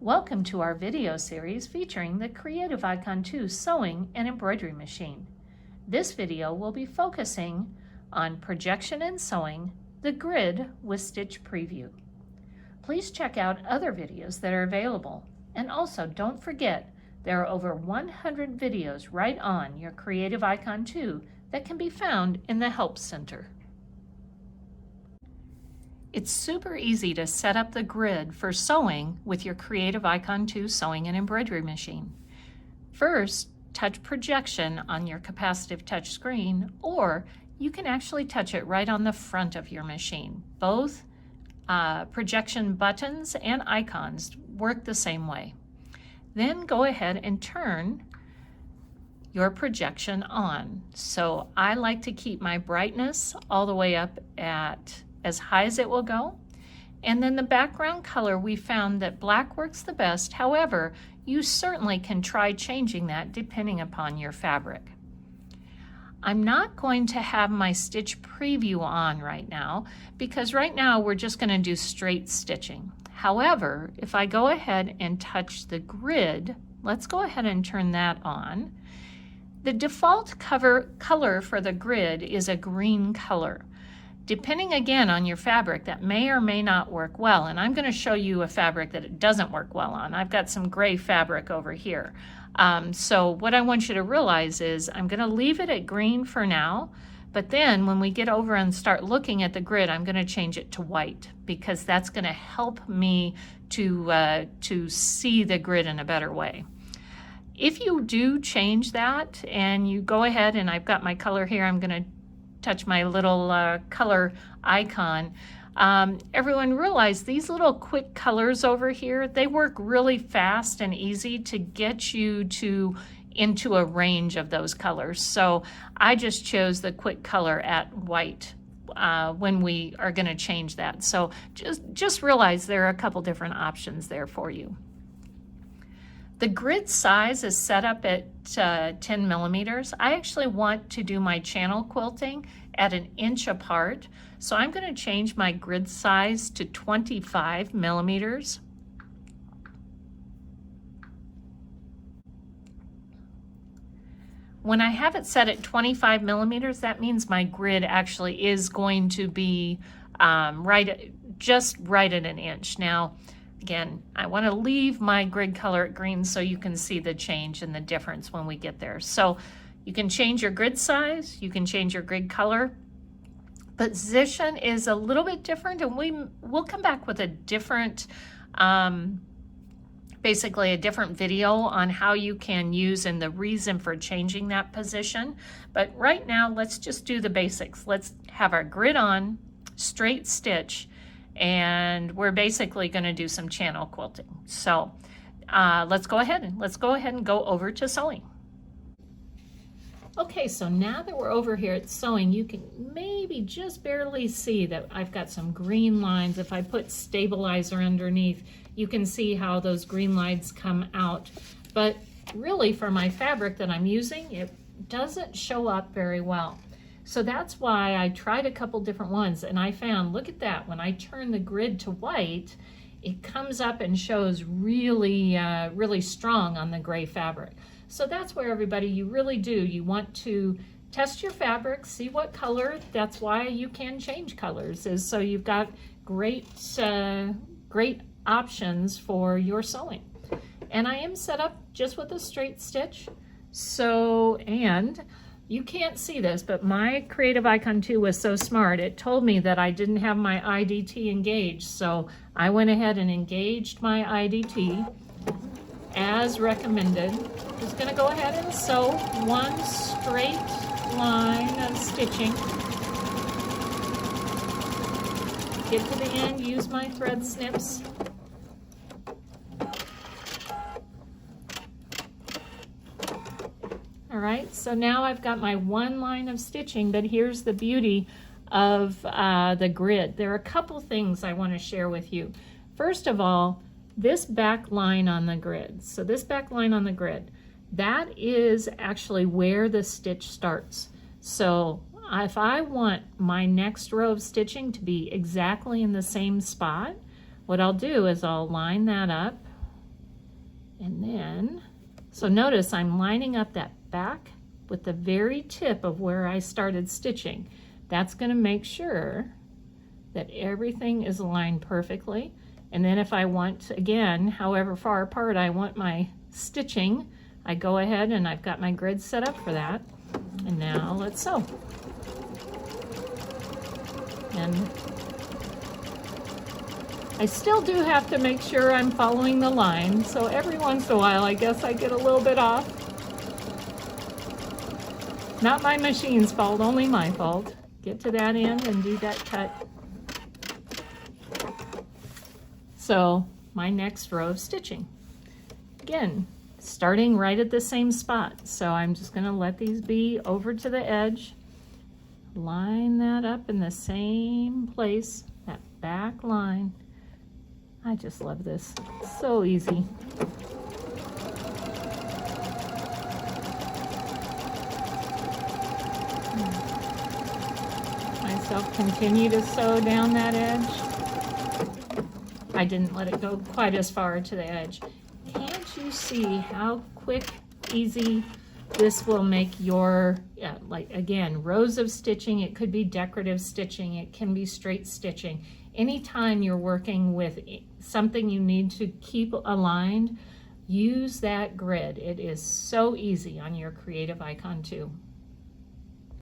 Welcome to our video series featuring the Creative Icon 2 sewing and embroidery machine. This video will be focusing on projection and sewing, the grid with stitch preview. Please check out other videos that are available, and also don't forget there are over 100 videos right on your Creative Icon 2 that can be found in the Help Center. It's super easy to set up the grid for sewing with your Creative Icon 2 sewing and embroidery machine. First, touch projection on your capacitive touch screen, or you can actually touch it right on the front of your machine. Both projection buttons and icons work the same way. Then go ahead and turn your projection on. So I like to keep my brightness all the way up at as high as it will go. And then the background color, we found that black works the best. However, you certainly can try changing that depending upon your fabric. I'm not going to have my stitch preview on right now because right now we're just going to do straight stitching. However, if I go ahead and touch the grid, let's go ahead and turn that on. The default color for the grid is a green color. Depending again on your fabric, that may or may not work well, and I'm going to show you a fabric that it doesn't work well on. I've got some gray fabric over here. So what I want you to realize is I'm going to leave it at green for now, but then when we get over and start looking at the grid, I'm going to change it to white because that's going to help me to see the grid in a better way. If you do change that and you go ahead, and I've got my color here, I'm going to touch my little color icon. Everyone realize these little quick colors over here, they work really fast and easy to get you into a range of those colors. So I just chose the quick color at white when we are going to change that. So just realize there are a couple different options there for you. The grid size is set up at 10 millimeters. I actually want to do my channel quilting at 1 inch apart. So I'm going to change my grid size to 25 millimeters. When I have it set at 25 millimeters, that means my grid actually is going to be just right at 1 inch. Now, again, I want to leave my grid color at green so you can see the change and the difference when we get there. So you can change your grid size, you can change your grid color. Position is a little bit different, and we'll come back with a different, basically a different video on how you can use and the reason for changing that position. But right now, let's just do the basics. Let's have our grid on, straight stitch, and we're basically going to do some channel quilting. So let's go ahead and go over to sewing. Okay, so now that we're over here at sewing, you can maybe just barely see that I've got some green lines. If I put stabilizer underneath, you can see how those green lines come out. But really, for my fabric that I'm using, it doesn't show up very well. So that's why I tried a couple different ones, and I found, look at that, when I turn the grid to white, it comes up and shows really, really strong on the gray fabric. So that's where, everybody, you really do. You want to test your fabric, see what color. That's why you can change colors, is so you've got great options for your sewing. And I am set up just with a straight stitch. So, and you can't see this, but my Creative Icon 2 was so smart. It told me that I didn't have my IDT engaged. So I went ahead and engaged my IDT as recommended. Just going to go ahead and sew one straight line of stitching. Get to the end, use my thread snips. All right, so now I've got my one line of stitching, but here's the beauty of the grid. There are a couple things I want to share with you. First of all, this back line on the grid. So this back line on the grid, that is actually where the stitch starts. So if I want my next row of stitching to be exactly in the same spot, what I'll do is I'll line that up And then, so notice I'm lining up that back with the very tip of where I started stitching. That's going to make sure that everything is aligned perfectly. And then if I want, again, however far apart I want my stitching, I go ahead and I've got my grid set up for that. And now let's sew. And I still do have to make sure I'm following the line, so every once in a while I guess I get a little bit off. Not my machine's fault, only my fault. Get to that end and do that cut. So my next row of stitching. Again, starting right at the same spot. So I'm just going to let these be over to the edge. Line that up in the same place, that back line. I just love this. So easy. Myself continue to sew down that edge. I didn't let it go quite as far to the edge. Can't you see how quick, easy this will make your, like again, rows of stitching. It could be decorative stitching. It can be straight stitching. Anytime you're working with something you need to keep aligned, use that grid. It is so easy on your Creative Icon 2.